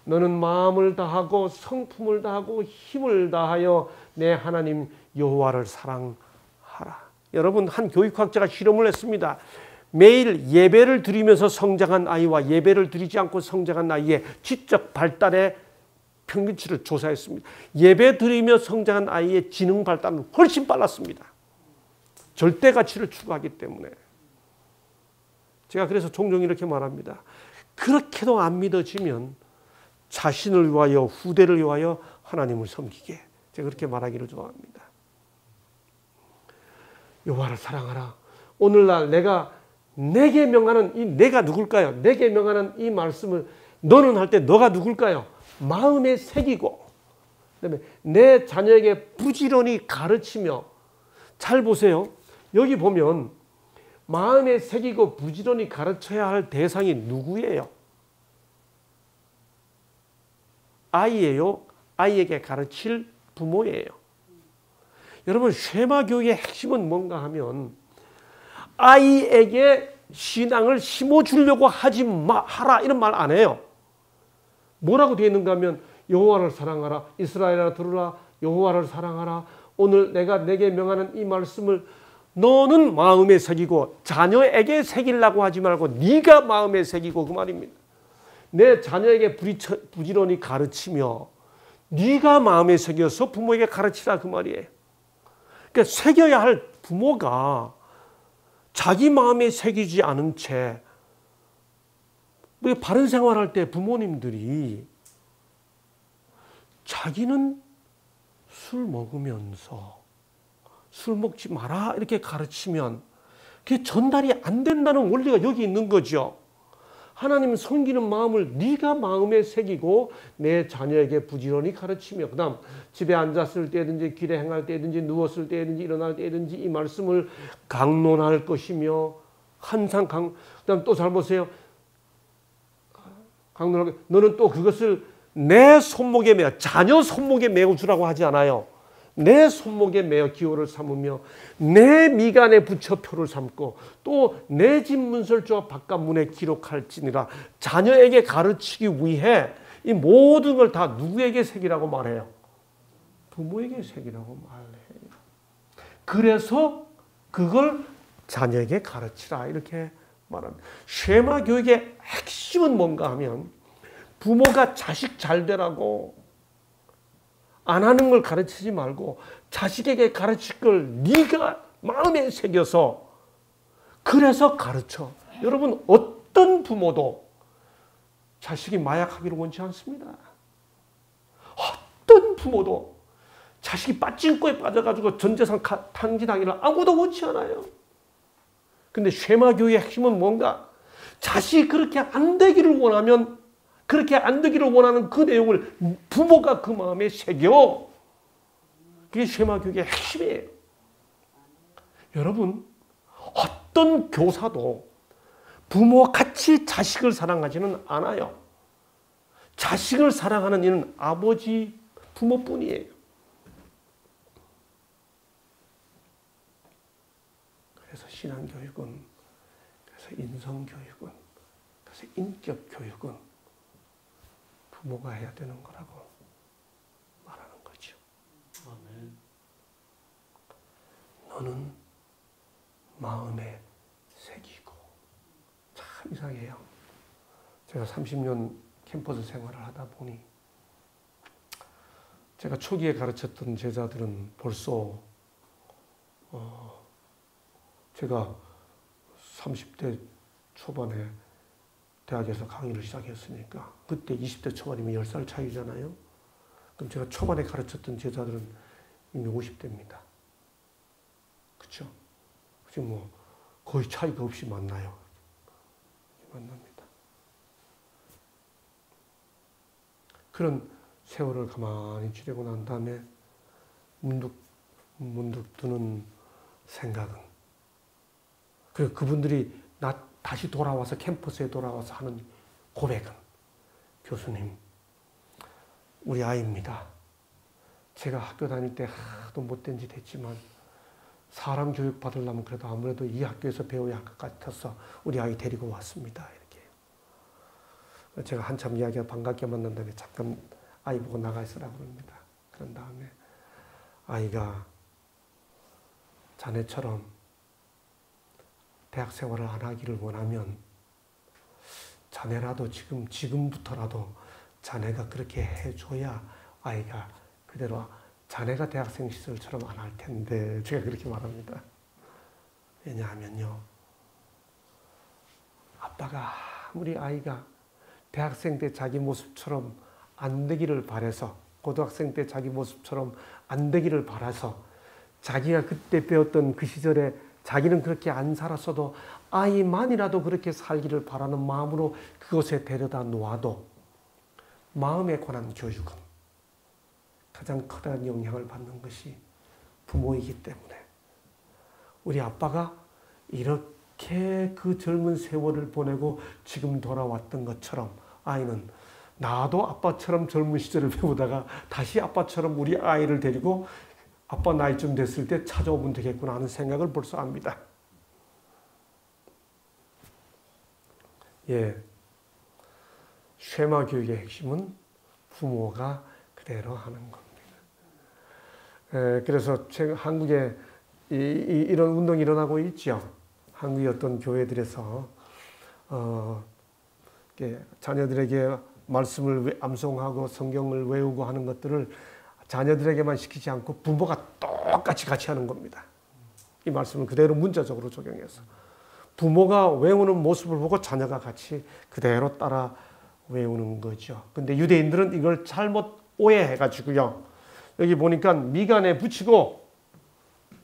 너는 마음을 다하고 성품을 다하고 힘을 다하여 내 하나님 여호와를 사랑하라. 여러분, 한 교육학자가 실험을 했습니다. 매일 예배를 드리면서 성장한 아이와 예배를 드리지 않고 성장한 아이의 지적 발달의 평균치를 조사했습니다. 예배 드리며 성장한 아이의 지능 발달은 훨씬 빨랐습니다. 절대 가치를 추구하기 때문에. 제가 그래서 종종 이렇게 말합니다. 그렇게도 안 믿어지면 자신을 위하여 후대를 위하여 하나님을 섬기게. 제가 그렇게 말하기를 좋아합니다. 여호와를 사랑하라. 오늘날 내게 명하는 이 내가 누굴까요? 내게 명하는 이 말씀을 너는 할 때 너가 누굴까요? 마음에 새기고 그다음에 내 자녀에게 부지런히 가르치며. 잘 보세요. 여기 보면 마음에 새기고 부지런히 가르쳐야 할 대상이 누구예요? 아이예요? 아이에게 가르칠 부모예요. 여러분, 쉐마 교육의 핵심은 뭔가 하면 아이에게 신앙을 심어주려고 하라 이런 말 안 해요. 뭐라고 되어 있는가 하면 여호와를 사랑하라. 이스라엘아 들으라. 여호와를 사랑하라. 오늘 내가 내게 명하는 이 말씀을 너는 마음에 새기고 자녀에게 새기려고 하지 말고 네가 마음에 새기고 그 말입니다. 내 자녀에게 부지런히 가르치며 네가 마음에 새겨서 부모에게 가르치라 그 말이에요. 그러니까 새겨야 할 부모가 자기 마음에 새기지 않은 채 바른 생활할 때 부모님들이 자기는 술 먹으면서 술 먹지 마라 이렇게 가르치면 그게 전달이 안 된다는 원리가 여기 있는 거죠. 하나님 섬기는 마음을 네가 마음에 새기고 내 자녀에게 부지런히 가르치며 그다음 집에 앉았을 때든지 길에 행할 때든지 누웠을 때든지 일어날 때든지 이 말씀을 강론할 것이며 항상 그다음 또 잘 보세요. 강론하고 너는 또 그것을 내 손목에 자녀 손목에 메어 주라고 하지 않아요. 내 손목에 매어 기호를 삼으며 내 미간에 붙여 표를 삼고 또 내 집 문설주와 바깥 문에 기록할지니라. 자녀에게 가르치기 위해 이 모든 걸 다 누구에게 새기라고 말해요? 부모에게 새기라고 말해요. 그래서 그걸 자녀에게 가르치라 이렇게 말합니다. 쉐마 교육의 핵심은 뭔가 하면 부모가 자식 잘 되라고 안 하는 걸 가르치지 말고 자식에게 가르칠 걸 네가 마음에 새겨서 그래서 가르쳐. 여러분 어떤 부모도 자식이 마약하기를 원치 않습니다. 어떤 부모도 자식이 빠찡코에 빠져가지고 전재산 탕진하기를 아무도 원치 않아요. 근데 쉐마 교육의 핵심은 뭔가? 자식이 그렇게 안 되기를 원하면 그렇게 안 되기를 원하는 그 내용을 부모가 그 마음에 새겨. 그게 쉐마 교육의 핵심이에요. 여러분 어떤 교사도 부모와 같이 자식을 사랑하지는 않아요. 자식을 사랑하는 이는 아버지, 부모뿐이에요. 그래서 신앙교육은, 그래서 인성교육은, 그래서 인격교육은 부모가 해야 되는 거라고 말하는 거죠. 아멘. 너는 마음에 새기고. 참 이상해요. 제가 30년 캠퍼스 생활을 하다 보니 제가 초기에 가르쳤던 제자들은 벌써 제가 30대 초반에 대학에서 강의를 시작했으니까 그때 20대 초반이면 10살 차이잖아요. 그럼 제가 초반에 가르쳤던 제자들은 이미 50대입니다. 그렇죠? 지금 뭐 거의 차이가 없이 만나요. 만납니다. 그런 세월을 가만히 지내고 난 다음에 문득 드는 생각은, 그리고 그분들이 다시 돌아와서 캠퍼스에 돌아와서 하는 고백은, 교수님, 우리 아이입니다. 제가 학교 다닐 때 하도 못된 짓 했지만 사람 교육 받으려면 그래도 아무래도 이 학교에서 배워야 할 것 같아서 우리 아이 데리고 왔습니다. 이렇게. 제가 한참 이야기가 반갑게 만난 다음에 잠깐 아이 보고 나가 있으라고 그럽니다. 그런 다음에 아이가 자네처럼 대학 생활을 안 하기를 원하면 자네라도 지금부터라도 자네가 그렇게 해줘야 아이가 그대로 자네가 대학생 시절처럼 안 할 텐데, 제가 그렇게 말합니다. 왜냐하면요, 아빠가 아무리 아이가 대학생 때 자기 모습처럼 안 되기를 바라서, 고등학생 때 자기 모습처럼 안 되기를 바라서, 자기가 그때 배웠던 그 시절에 자기는 그렇게 안 살았어도 아이만이라도 그렇게 살기를 바라는 마음으로 그곳에 데려다 놓아도 마음에 관한 교육은 가장 커다란 영향을 받는 것이 부모이기 때문에, 우리 아빠가 이렇게 그 젊은 세월을 보내고 지금 돌아왔던 것처럼 아이는 나도 아빠처럼 젊은 시절을 배우다가 다시 아빠처럼 우리 아이를 데리고 아빠 나이쯤 됐을 때 찾아오면 되겠구나 하는 생각을 벌써 합니다. 예, 쉐마 교육의 핵심은 부모가 그대로 하는 겁니다. 그래서 한국에 이런 운동이 일어나고 있죠. 한국의 어떤 교회들에서 자녀들에게 말씀을 암송하고 성경을 외우고 하는 것들을 자녀들에게만 시키지 않고 부모가 똑같이 같이 하는 겁니다. 이 말씀을 그대로 문자적으로 적용해서 부모가 외우는 모습을 보고 자녀가 같이 그대로 따라 외우는 거죠. 근데 유대인들은 이걸 잘못 오해해가지고요, 여기 보니까 미간에 붙이고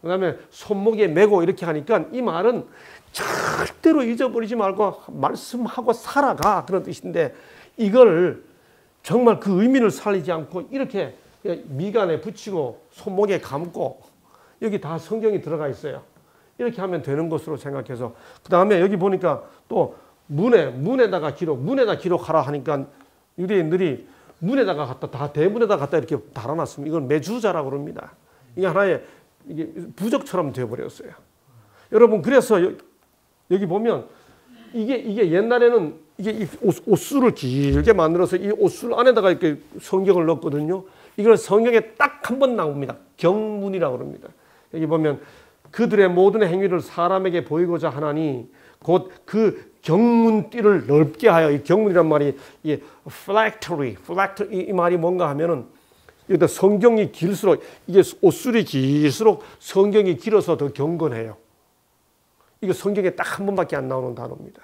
그 다음에 손목에 메고 이렇게 하니까 이 말은 절대로 잊어버리지 말고 말씀하고 살아가, 그런 뜻인데, 이걸 정말 그 의미를 살리지 않고 이렇게 미간에 붙이고 손목에 감고, 여기 다 성경이 들어가 있어요. 이렇게 하면 되는 것으로 생각해서, 그 다음에 여기 보니까 또 문에다가 기록하라 하니까 유대인들이 문에다가 갖다, 다 대문에다가 갖다 이렇게 달아놨습니다. 이걸 메주자라고 그럽니다. 이게 하나의 이게 부적처럼 되어버렸어요. 여러분 그래서 여기 보면 이게 옛날에는 이게 이 옷술을 길게 만들어서 이 옷술 안에다가 이렇게 성경을 넣었거든요. 이걸 성경에 딱 한 번 나옵니다. 경문이라고 그럽니다. 여기 보면 그들의 모든 행위를 사람에게 보이고자 하나니 곧 그 경문띠를 넓게 하여, 이 경문이란 말이 이 phylactery 이 말이 뭔가 하면은 여기다 성경이 길수록 이게 옷술이 길수록 성경이 길어서 더 경건해요. 이거 성경에 딱 한 번밖에 안 나오는 단어입니다.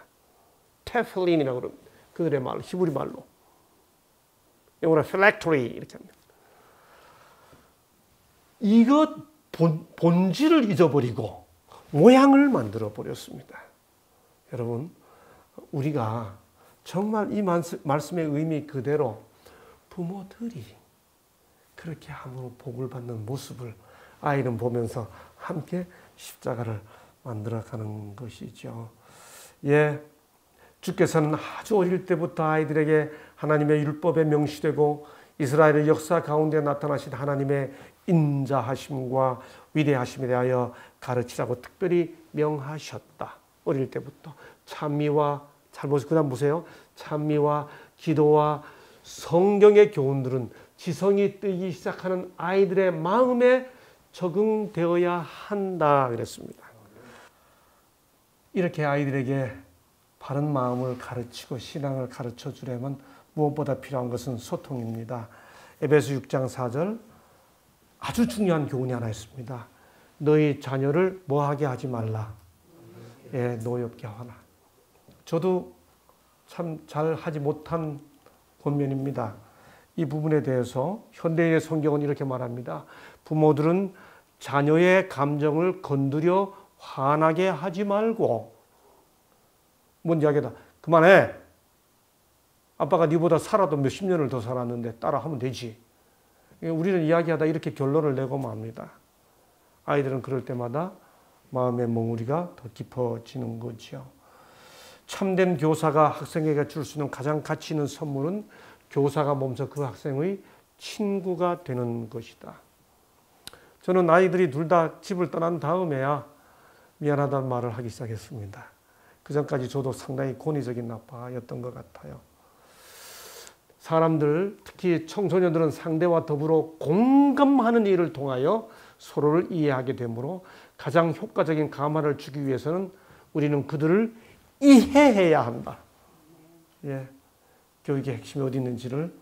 테플린이라고 그럽니다. 그들의 말, 히브리 말로. 영어로 phylactery 이렇게 합니다. 이것 본질을 잊어버리고 모양을 만들어 버렸습니다. 여러분, 우리가 정말 이 말씀의 의미 그대로 부모들이 그렇게 함으로 복을 받는 모습을 아이는 보면서 함께 십자가를 만들어가는 것이죠. 예, 주께서는 아주 어릴 때부터 아이들에게 하나님의 율법에 명시되고 이스라엘의 역사 가운데 나타나신 하나님의 인자하심과 위대하심에 대하여 가르치라고 특별히 명하셨다. 어릴 때부터 찬미와 잘 보세요. 그다음 보세요. 찬미와 기도와 성경의 교훈들은 지성이 뜨기 시작하는 아이들의 마음에 적응되어야 한다 그랬습니다. 이렇게 아이들에게 바른 마음을 가르치고 신앙을 가르쳐 주려면 무엇보다 필요한 것은 소통입니다. 에베소 6장 4절 아주 중요한 교훈이 하나 있습니다. 너희 자녀를 뭐하게 하지 말라. 예, 노엽게 하라. 저도 참 잘하지 못한 권면입니다. 이 부분에 대해서 현대인의 성경은 이렇게 말합니다. 부모들은 자녀의 감정을 건드려 화나게 하지 말고, 뭔 이야기다. 그만해. 아빠가 네보다 살아도 몇십 년을 더 살았는데 따라하면 되지. 우리는 이야기하다 이렇게 결론을 내고 맙니다. 아이들은 그럴 때마다 마음의 멍우리가 더 깊어지는 거죠. 참된 교사가 학생에게 줄 수 있는 가장 가치 있는 선물은 교사가 먼저 그 학생의 친구가 되는 것이다. 저는 아이들이 둘 다 집을 떠난 다음에야 미안하다는 말을 하기 시작했습니다. 그 전까지 저도 상당히 권위적인 아빠였던 것 같아요. 사람들, 특히 청소년들은 상대와 더불어 공감하는 일을 통하여 서로를 이해하게 되므로 가장 효과적인 감화를 주기 위해서는 우리는 그들을 이해해야 한다. 예, 교육의 핵심이 어디 있는지를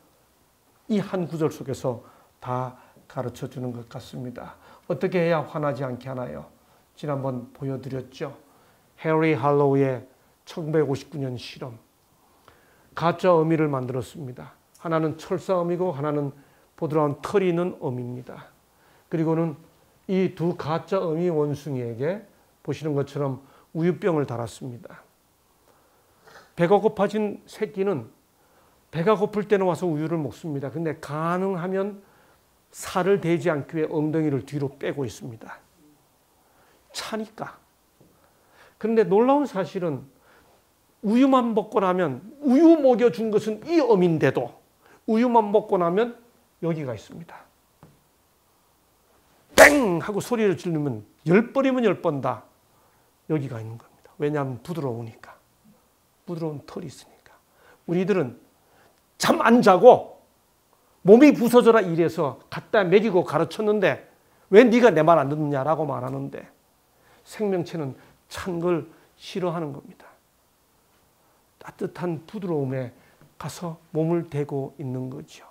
이 한 구절 속에서 다 가르쳐 주는 것 같습니다. 어떻게 해야 화나지 않게 하나요? 지난번 보여드렸죠. 해리 할로우의 1959년 실험. 가짜 어미를 만들었습니다. 하나는 철사 어미고 하나는 보드라운 털이 있는 어미입니다. 그리고는 이 두 가짜 어미 원숭이에게 보시는 것처럼 우유병을 달았습니다. 배가 고파진 새끼는 배가 고플 때는 와서 우유를 먹습니다. 근데 가능하면 살을 대지 않기 위해 엉덩이를 뒤로 빼고 있습니다. 차니까. 그런데 놀라운 사실은 우유만 먹고 나면, 우유 먹여준 것은 이 어미인데도 우유만 먹고 나면 여기가 있습니다. 땡! 하고 소리를 지르면 10번이면 10번 다 여기가 있는 겁니다. 왜냐하면 부드러우니까. 부드러운 털이 있으니까. 우리들은 잠 안 자고 몸이 부서져라 이래서 갖다 먹이고 가르쳤는데 왜 네가 내 말 안 듣느냐라고 말하는데 생명체는 찬 걸 싫어하는 겁니다. 따뜻한 부드러움에 가서 몸을 대고 있는 거죠.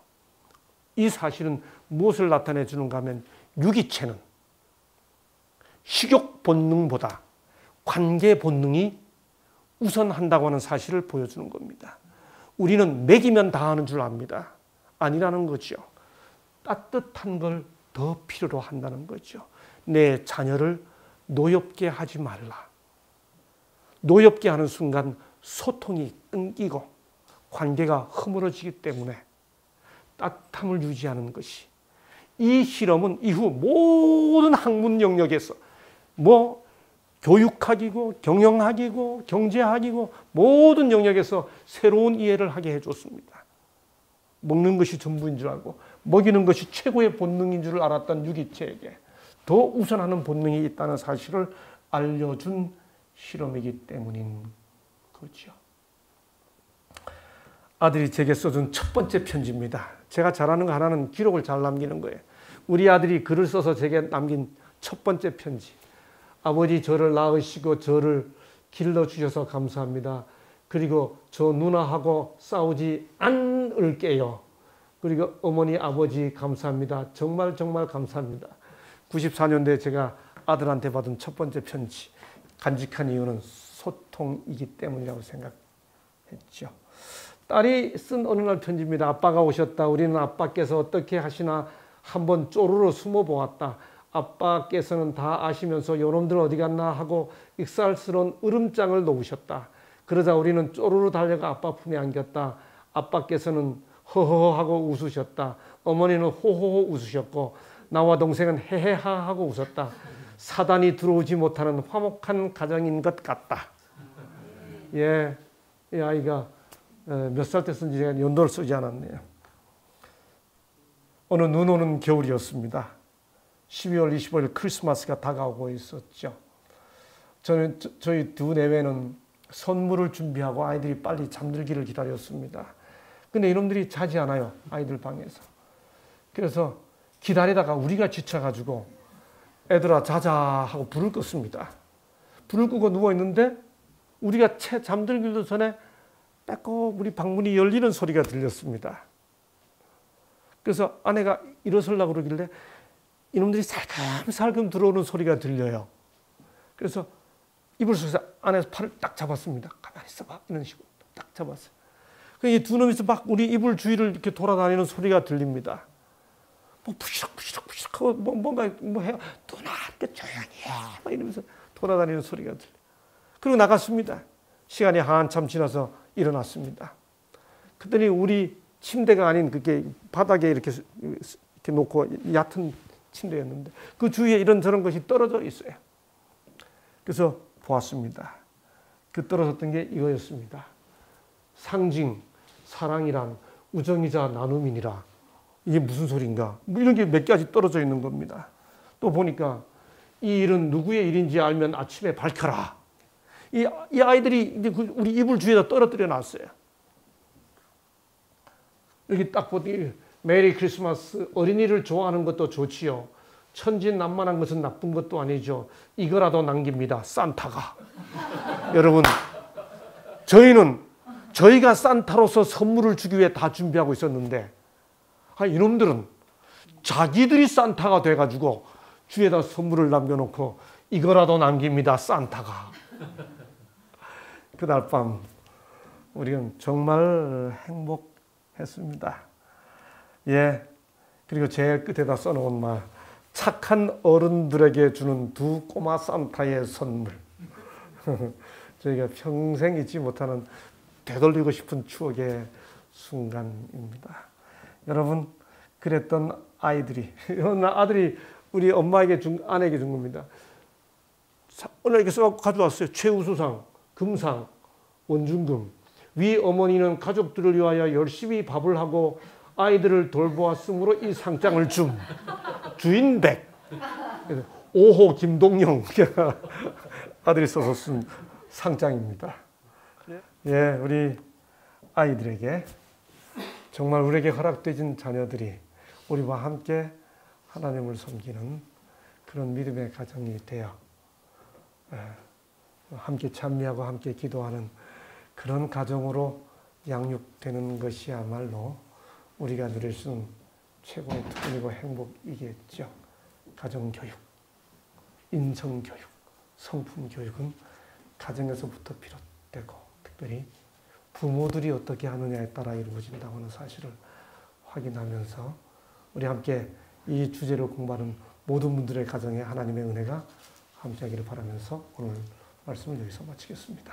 이 사실은 무엇을 나타내 주는가 하면 유기체는 식욕 본능보다 관계 본능이 우선한다고 하는 사실을 보여주는 겁니다. 우리는 먹이면 다 하는 줄 압니다. 아니라는 거죠. 따뜻한 걸 더 필요로 한다는 거죠. 내 자녀를 노엽게 하지 말라. 노엽게 하는 순간 소통이 끊기고 관계가 허물어지기 때문에 따뜻함을 유지하는 것이, 이 실험은 이후 모든 학문 영역에서 교육학이고 경영학이고 경제학이고 모든 영역에서 새로운 이해를 하게 해줬습니다. 먹는 것이 전부인 줄 알고 먹이는 것이 최고의 본능인 줄 알았던 유기체에게 더 우선하는 본능이 있다는 사실을 알려준 실험이기 때문인 거죠. 아들이 제게 써준 첫 번째 편지입니다. 제가 잘하는 거 하나는 기록을 잘 남기는 거예요. 우리 아들이 글을 써서 제게 남긴 첫 번째 편지. 아버지, 저를 낳으시고 저를 길러주셔서 감사합니다. 그리고 저 누나하고 싸우지 않을게요. 그리고 어머니, 아버지 감사합니다. 정말 정말 감사합니다. 94년도에 제가 아들한테 받은 첫 번째 편지. 간직한 이유는 소통이기 때문이라고 생각했죠. 딸이 쓴 어느 날 편지입니다. 아빠가 오셨다. 우리는 아빠께서 어떻게 하시나 한번 쪼르르 숨어 보았다. 아빠께서는 다 아시면서 요놈들 어디 갔나 하고 익살스러운 으름장을 놓으셨다. 그러자 우리는 쪼르르 달려가 아빠 품에 안겼다. 아빠께서는 허허허 하고 웃으셨다. 어머니는 호호호 웃으셨고 나와 동생은 헤헤하 하고 웃었다. 사단이 들어오지 못하는 화목한 가정인 것 같다. 예, 이 아이가 몇 살 때 쓴지 제가 연도를 쓰지 않았네요. 어느 눈 오는 겨울이었습니다. 12월 25일 크리스마스가 다가오고 있었죠. 저희 두 내외는 선물을 준비하고 아이들이 빨리 잠들기를 기다렸습니다. 근데 이놈들이 자지 않아요. 아이들 방에서. 그래서 기다리다가 우리가 지쳐가지고 애들아 자자 하고 불을 껐습니다. 불을 끄고 누워있는데 우리가 채 잠들기도 전에 빼꼼 우리 방문이 열리는 소리가 들렸습니다. 그래서 아내가 일어서려고 그러길래 이놈들이 살금살금 들어오는 소리가 들려요. 그래서 이불 속에서 안에서 팔을 딱 잡았습니다. 가만히 있어봐. 이런 식으로 딱 잡았어요. 이 두 놈이서 막 우리 이불 주위를 이렇게 돌아다니는 소리가 들립니다. 뭐 부시럭부시럭 하고 뭔가 뭐 해요. 누나 조용히 해. 막 이러면서 돌아다니는 소리가 들려요. 그리고 나갔습니다. 시간이 한참 지나서 일어났습니다. 그랬더니 우리 침대가 아닌 그게 바닥에 이렇게 놓고 얕은 침대였는데 그 주위에 이런저런 것이 떨어져 있어요. 그래서 보았습니다. 그 떨어졌던 게 이거였습니다. 상징, 사랑이란 우정이자 나눔이니라. 이게 무슨 소린가? 이런 게 몇 가지 떨어져 있는 겁니다. 또 보니까 이 일은 누구의 일인지 알면 아침에 밝혀라. 이 아이들이 이제 우리 이불 주위에다 떨어뜨려 놨어요. 여기 딱 보니 메리 크리스마스, 어린이를 좋아하는 것도 좋지요. 천진난만한 것은 나쁜 것도 아니죠. 이거라도 남깁니다. 산타가. 여러분, 저희가 산타로서 선물을 주기 위해 다 준비하고 있었는데 이놈들은 자기들이 산타가 돼가지고 주위에다 선물을 남겨놓고 이거라도 남깁니다. 산타가. 그날 밤 우리는 정말 행복했습니다. 예. 그리고 제일 끝에다 써놓은 말. 착한 어른들에게 주는 두 꼬마 산타의 선물. 저희가 평생 잊지 못하는 되돌리고 싶은 추억의 순간입니다. 여러분, 그랬던 아이들이, 아들이 우리 엄마에게 아내에게 준 겁니다. 오늘 이렇게 써갖고 가져왔어요. 최우수상, 금상, 원중금. 위 어머니는 가족들을 위하여 열심히 밥을 하고 아이들을 돌보았으므로 이 상장을 줌. 주인백. 5호 김동영. 아들이 써서 쓴 상장입니다. 예, 우리 아이들에게 정말 우리에게 허락되진 자녀들이 우리와 함께 하나님을 섬기는 그런 믿음의 가정이 되어 함께 찬미하고 함께 기도하는 그런 가정으로 양육되는 것이야말로 우리가 누릴 수 있는 최고의 특권이고 행복이겠죠. 가정교육, 인성교육, 성품교육은 가정에서부터 비롯되고 특별히 부모들이 어떻게 하느냐에 따라 이루어진다고 하는 사실을 확인하면서 우리 함께 이 주제를 공부하는 모든 분들의 가정에 하나님의 은혜가 함께하기를 바라면서 오늘 말씀을 여기서 마치겠습니다.